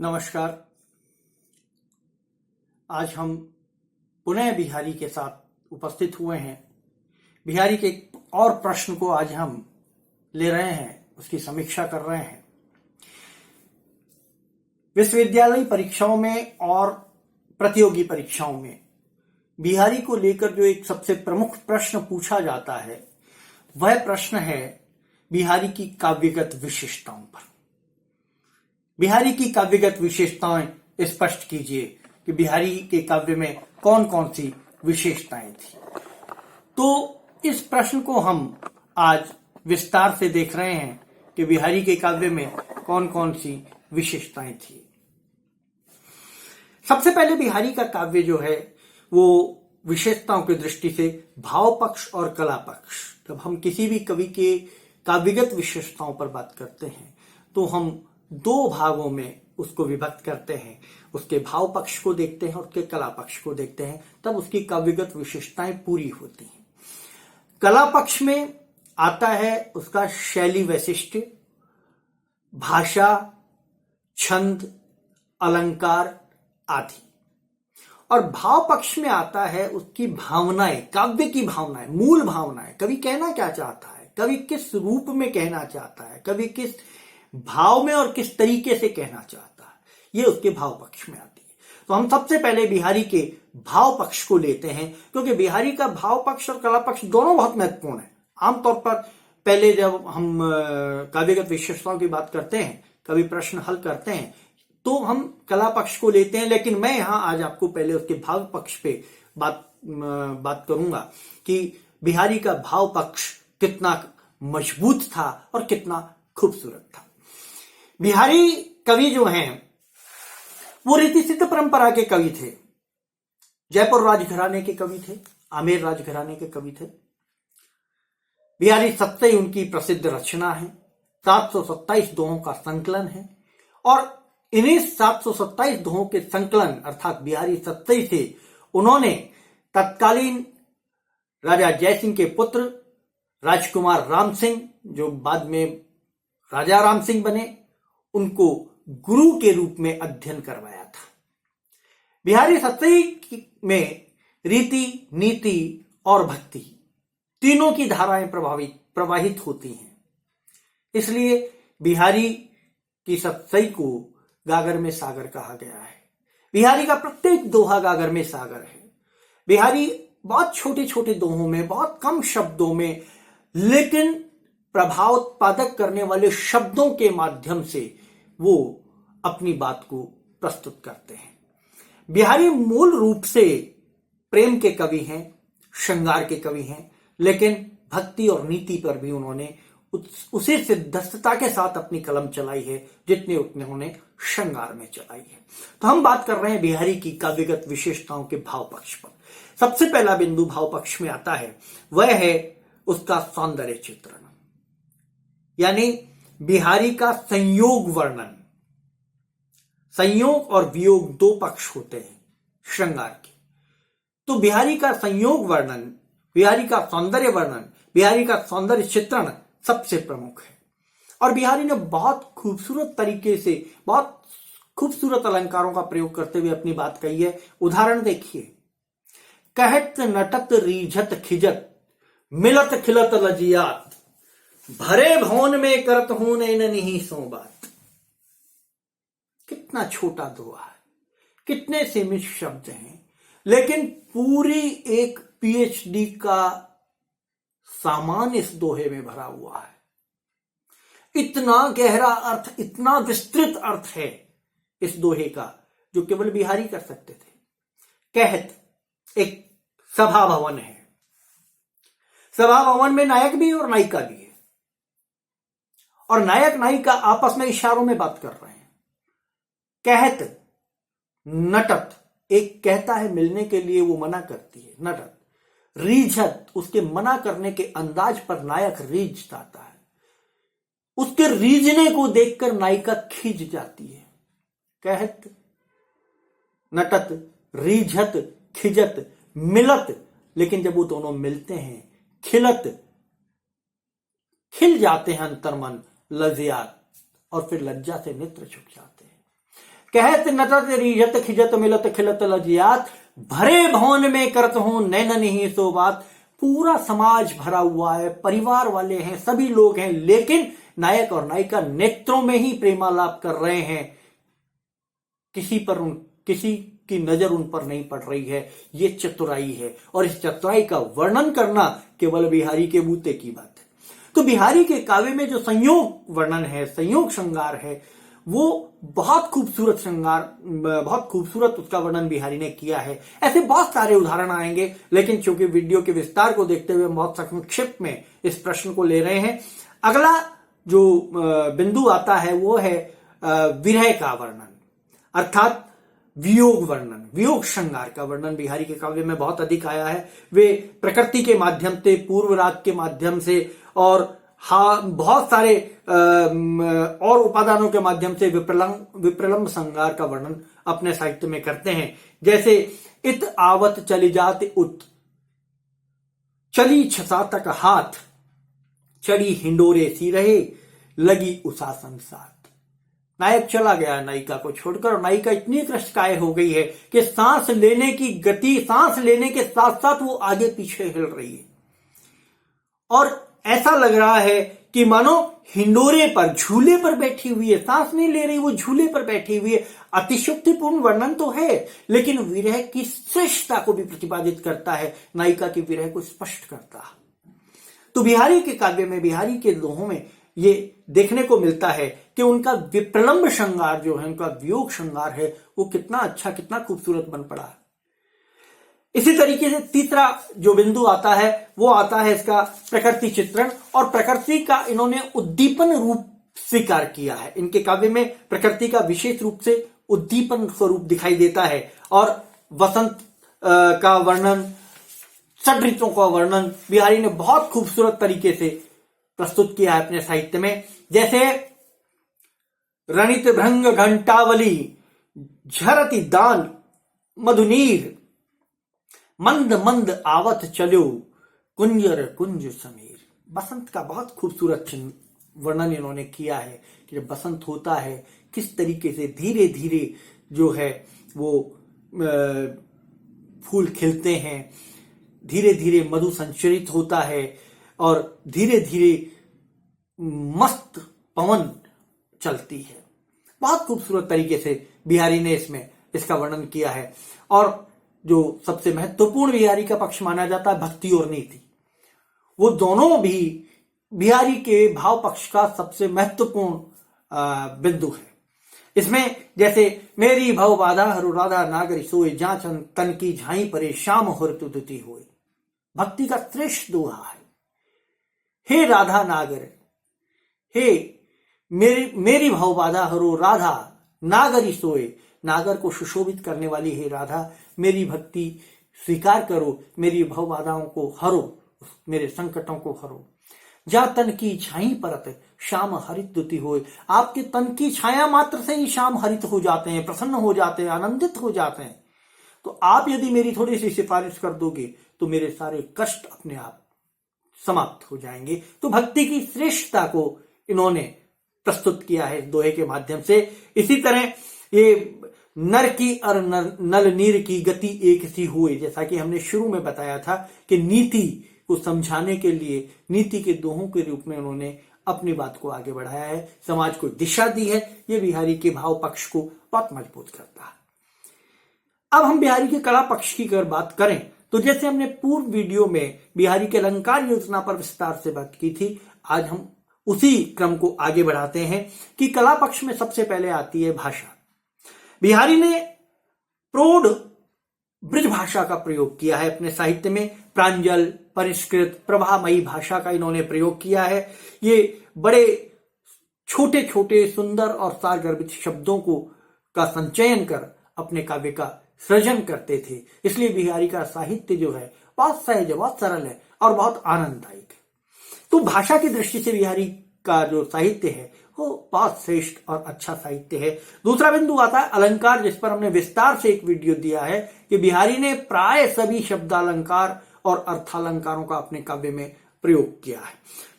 नमस्कार। आज हम पुनः बिहारी के साथ उपस्थित हुए हैं। बिहारी के एक और प्रश्न को आज हम ले रहे हैं, उसकी समीक्षा कर रहे हैं। विश्वविद्यालय परीक्षाओं में और प्रतियोगी परीक्षाओं में बिहारी को लेकर जो एक सबसे प्रमुख प्रश्न पूछा जाता है, वह प्रश्न है बिहारी की काव्यगत विशेषताओं पर। बिहारी की काव्यगत विशेषताएं स्पष्ट कीजिए कि बिहारी के काव्य में कौन कौन सी विशेषताएं थी। तो इस प्रश्न को हम आज विस्तार से देख रहे हैं कि बिहारी के काव्य में कौन कौन सी विशेषताएं थी। सबसे पहले बिहारी का काव्य जो है वो विशेषताओं की दृष्टि से भाव पक्ष और कला पक्ष, जब हम किसी भी कवि के काव्यगत विशेषताओं पर बात करते हैं तो हम दो भागों में उसको विभक्त करते हैं। उसके भाव पक्ष को देखते हैं और उसके कला पक्ष को देखते हैं, तब उसकी काव्यगत विशेषताएं पूरी होती हैं। कला पक्ष में आता है उसका शैली वैशिष्ट्य, भाषा, छंद, अलंकार आदि। और भाव पक्ष में आता है उसकी भावनाएं, काव्य की भावनाएं, मूल भावनाएं। कवि कहना क्या चाहता है, कवि किस रूप में कहना चाहता है, कवि किस भाव में और किस तरीके से कहना चाहता है, ये उसके भाव पक्ष में आती है। तो हम सबसे पहले बिहारी के भाव पक्ष को लेते हैं, क्योंकि बिहारी का भाव पक्ष और कला पक्ष दोनों बहुत महत्वपूर्ण है। आमतौर पर पहले जब हम काव्यगत विशेषताओं की बात करते हैं, कवि प्रश्न हल करते हैं, तो हम कला पक्ष को लेते हैं। लेकिन मैं यहां आज आपको पहले उसके भाव पक्ष पे बात करूंगा कि बिहारी का भाव पक्ष कितना मजबूत था और कितना खूबसूरत था। बिहारी कवि जो हैं वो रीति सिद्ध परंपरा के कवि थे। जयपुर राजघराने के कवि थे, आमेर राजघराने के कवि थे। बिहारी सत्तई उनकी प्रसिद्ध रचना है। 727 दोहों का संकलन है और इन्हीं 727 दोहों के संकलन अर्थात बिहारी सत्तई से उन्होंने तत्कालीन राजा जयसिंह के पुत्र राजकुमार राम सिंह, जो बाद में राजा राम सिंह बने, उनको गुरु के रूप में अध्ययन करवाया था। बिहारी सत्तई में रीति, नीति और भक्ति तीनों की धाराएं प्रवाहित होती हैं। इसलिए बिहारी की सत्तई को गागर में सागर कहा गया है। बिहारी का प्रत्येक दोहा गागर में सागर है। बिहारी बहुत छोटे छोटे दोहों में, बहुत कम शब्दों में, लेकिन प्रभाव उत्पादक करने वाले शब्दों के माध्यम से वो अपनी बात को प्रस्तुत करते हैं। बिहारी मूल रूप से प्रेम के कवि हैं, श्रृंगार के कवि हैं, लेकिन भक्ति और नीति पर भी उन्होंने उसी सिद्धस्तता के साथ अपनी कलम चलाई है जितने उन्होंने श्रृंगार में चलाई है। तो हम बात कर रहे हैं बिहारी की काव्यगत विशेषताओं के भाव पक्ष पर। सबसे पहला बिंदु भाव पक्ष में आता है, वह है उसका सौंदर्य चित्रण, यानी बिहारी का संयोग वर्णन। संयोग और वियोग दो पक्ष होते हैं श्रृंगार के। तो बिहारी का संयोग वर्णन, बिहारी का सौंदर्य वर्णन, बिहारी का सौंदर्य चित्रण सबसे प्रमुख है। और बिहारी ने बहुत खूबसूरत तरीके से, बहुत खूबसूरत अलंकारों का प्रयोग करते हुए अपनी बात कही है। उदाहरण देखिए, कहत नटत रीझत खिजत मिलत खिलत लजियात, भरे भवन में करत हूं नहीं सो बात। कितना छोटा दोहा है, कितने सीमित शब्द हैं, लेकिन पूरी एक पीएचडी का सामान इस दोहे में भरा हुआ है। इतना गहरा अर्थ, इतना विस्तृत अर्थ है इस दोहे का, जो केवल बिहारी कर सकते थे। कहत एक सभा भवन है, सभा भवन में नायक भी और नायिका भी है, और नायक नायिका आपस में इशारों में बात कर रहे हैं। कहत नटत, एक कहता है मिलने के लिए, वो मना करती है, नटत। रीझत, उसके मना करने के अंदाज पर नायक रीझ जाता है, उसके रीझने को देखकर नायिका खिंच जाती है। कहत नटत रीझत खिजत मिलत, लेकिन जब वो दोनों मिलते हैं, खिलत, खिल जाते हैं अंतर्मन, लज्जात, और फिर लज्जा से नेत्र झुक जाते हैं। कहत नटत रीझत खिजत मिलत खिलत लजियात, भरे भवन में करत हूं नैन नहीं सो बात। पूरा समाज भरा हुआ है, परिवार वाले हैं, सभी लोग हैं, लेकिन नायक और नायिका नेत्रों में ही प्रेमालाप कर रहे हैं, किसी की नजर उन पर नहीं पड़ रही है। ये चतुराई है, और इस चतुराई का वर्णन करना केवल बिहारी के बूते की बात है। तो बिहारी के काव्य में जो संयोग वर्णन है, संयोग श्रृंगार है, वो बहुत खूबसूरत उसका वर्णन बिहारी ने किया है। ऐसे बहुत सारे उदाहरण आएंगे, लेकिन चूंकि वीडियो के विस्तार को देखते हुए हम बहुत संक्षिप्त में इस प्रश्न को ले रहे हैं। अगला जो बिंदु आता है वो है विरह का वर्णन, अर्थात वियोग वर्णन, वियोग श्रृंगार का वर्णन बिहारी के काव्य में बहुत अधिक आया है। वे प्रकृति के माध्यम से, पूर्व राग के माध्यम से और बहुत सारे और उपादानों के माध्यम से विप्रलंब श्रृंगार का वर्णन अपने साहित्य में करते हैं। जैसे इत आवत चली जात उत, चली छसा तक हाथ, चढ़ी हिंडोरे सी रहे, लगी उषा संसार। नायक चला गया नायिका को छोड़कर, और नायिका इतनी त्रस्तकाय हो गई है कि सांस लेने की गति, सांस लेने के साथ साथ वो आगे पीछे हिल रही है, और ऐसा लग रहा है कि मानो हिंडोरे पर, झूले पर बैठी हुई है, सांस नहीं ले रही, वो झूले पर बैठी हुई है। अतिशयोक्तिपूर्ण वर्णन तो है, लेकिन विरह की श्रेष्ठता को भी प्रतिपादित करता है, नायिका की विरह को स्पष्ट करता है। तो बिहारी के काव्य में, बिहारी के दोहों में ये देखने को मिलता है कि उनका विप्रलंब श्रृंगार जो है, उनका वियोग श्रृंगार है, वो कितना अच्छा, कितना खूबसूरत बन पड़ा है। इसी तरीके से तीसरा जो बिंदु आता है वो आता है इसका प्रकृति चित्रण, और प्रकृति का इन्होंने उद्दीपन रूप स्वीकार किया है। इनके काव्य में प्रकृति का विशेष रूप से उद्दीपन स्वरूप दिखाई देता है, और वसंत का वर्णन, षड ऋतुओं का वर्णन बिहारी ने बहुत खूबसूरत तरीके से प्रस्तुत किया है अपने साहित्य में। जैसे रणित भृंग घंटावली, झरति दान मधुनीर, मंद मंद आवत चलो, कुंजर कुंज समीर। बसंत का बहुत खूबसूरत वर्णन इन्होंने किया है कि जब बसंत होता है किस तरीके से धीरे धीरे जो है वो फूल खिलते हैं, धीरे धीरे मधु संचरित होता है, और धीरे धीरे मस्त पवन चलती है। बहुत खूबसूरत तरीके से बिहारी ने इसमें इसका वर्णन किया है। और जो सबसे महत्वपूर्ण बिहारी का पक्ष माना जाता है, भक्ति और नीति, वो दोनों भी बिहारी के भाव पक्ष का सबसे महत्वपूर्ण बिंदु है। इसमें जैसे मेरी भव बाधा हरु राधा नागरी सोए, जाचन तन की झाई परे श्याम हुरतु दुति होए। भक्ति का श्रेष्ठ दोहा है। हे राधा नागर, हे मेरी भव बाधा हरो राधा नागरी सोए, नागर को सुशोभित करने वाली हे राधा, मेरी भक्ति स्वीकार करो, मेरी भव बाधाओं को हरो, मेरे संकटों को हरो। जा तन की छाई परत श्याम हरित दुति होए। आपके तन की छाया मात्र से ही श्याम हरित हो जाते हैं, प्रसन्न हो जाते हैं, आनंदित हो जाते हैं। तो आप यदि मेरी थोड़ी सी सिफारिश कर दोगे तो मेरे सारे कष्ट अपने आप समाप्त हो जाएंगे। तो भक्ति की श्रेष्ठता को इन्होंने प्रस्तुत किया है दोहे के माध्यम से। इसी तरह ये नर की और नल नीर की गति एक सी हुए, जैसा कि हमने शुरू में बताया था कि नीति को समझाने के लिए नीति के दोहों के रूप में उन्होंने अपनी बात को आगे बढ़ाया है, समाज को दिशा दी है। ये बिहारी के भाव पक्ष को बहुत मजबूत करता है। अब हम बिहारी के कला पक्ष की अगर बात करें तो जैसे हमने पूर्व वीडियो में बिहारी के अलंकार योजना पर विस्तार से बात की थी, आज हम उसी क्रम को आगे बढ़ाते हैं कि कला पक्ष में सबसे पहले आती है भाषा। बिहारी ने प्रौढ़ ब्रज भाषा का प्रयोग किया है अपने साहित्य में। प्रांजल, परिष्कृत, प्रभामयी भाषा का इन्होंने प्रयोग किया है। ये बड़े छोटे छोटे सुंदर और सारगर्भित शब्दों को का संचयन कर अपने काव्य का सृजन करते थे। इसलिए बिहारी का साहित्य जो है बहुत सहज, बहुत सरल है और बहुत आनंददायक है। तो भाषा की दृष्टि से बिहारी का जो साहित्य है वो बहुत श्रेष्ठ और अच्छा साहित्य है। दूसरा बिंदु आता है अलंकार, जिस पर हमने विस्तार से एक वीडियो दिया है कि बिहारी ने प्राय सभी शब्दालंकार और अर्थालंकारों का अपने काव्य में प्रयोग किया है।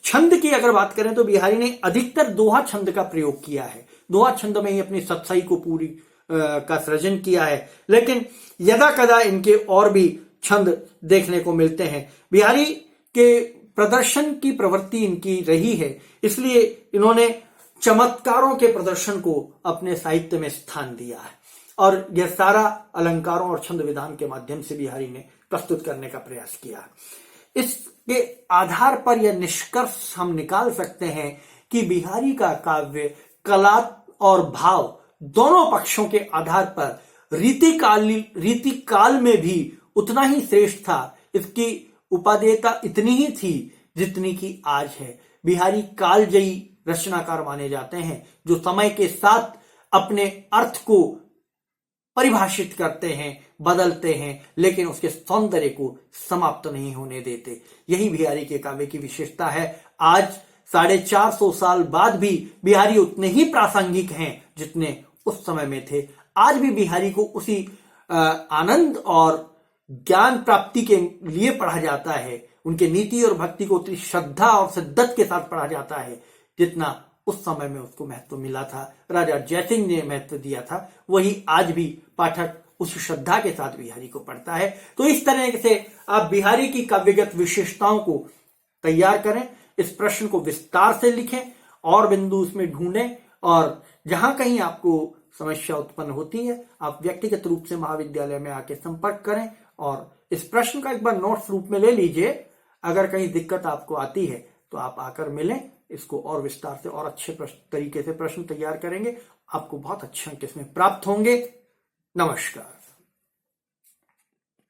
छंद की अगर बात करें तो बिहारी ने अधिकतर दोहा छंद का प्रयोग किया है। दोहा छंद में ही अपनी सच्चाई को पूरी का सृजन किया है, लेकिन यदा कदा इनके और भी छंद देखने को मिलते हैं। बिहारी के प्रदर्शन की प्रवृत्ति इनकी रही है, इसलिए इन्होंने चमत्कारों के प्रदर्शन को अपने साहित्य में स्थान दिया है और यह सारा अलंकारों और छंद विधान के माध्यम से बिहारी ने प्रस्तुत करने का प्रयास किया। इसके आधार पर यह निष्कर्ष हम निकाल सकते हैं कि बिहारी का काव्य कला और भाव दोनों पक्षों के आधार पर रीति काल में भी उतना ही श्रेष्ठ था। इसकी उपादेयता इतनी ही थी जितनी की आज है। बिहारी कालजयी रचनाकार माने जाते हैं, जो समय के साथ अपने अर्थ को परिभाषित करते हैं, बदलते हैं, लेकिन उसके सौंदर्य को समाप्त नहीं होने देते। यही बिहारी के काव्य की विशेषता है। आज 450 साल बाद भी बिहारी उतने ही प्रासंगिक हैं जितने उस समय में थे। आज भी बिहारी को उसी आनंद और ज्ञान प्राप्ति के लिए पढ़ा जाता है। उनके नीति और भक्ति को उतनी श्रद्धा और शिद्दत के साथ पढ़ा जाता है जितना उस समय में उसको महत्व मिला था, राजा जयसिंह ने महत्व दिया था। वही आज भी पाठक उस श्रद्धा के साथ बिहारी को पढ़ता है। तो इस तरह से आप बिहारी की काव्यगत विशेषताओं को तैयार करें, इस प्रश्न को विस्तार से लिखें और बिंदु उसमें ढूंढें, और जहां कहीं आपको समस्या उत्पन्न होती है आप व्यक्तिगत रूप से महाविद्यालय में आके संपर्क करें और इस प्रश्न का एक बार नोट्स रूप में ले लीजिए। अगर कहीं दिक्कत आपको आती है तो आप आकर मिलें, इसको और विस्तार से और अच्छे तरीके से प्रश्न तैयार करेंगे, आपको बहुत अच्छे अंक इसमें प्राप्त होंगे। नमस्कार।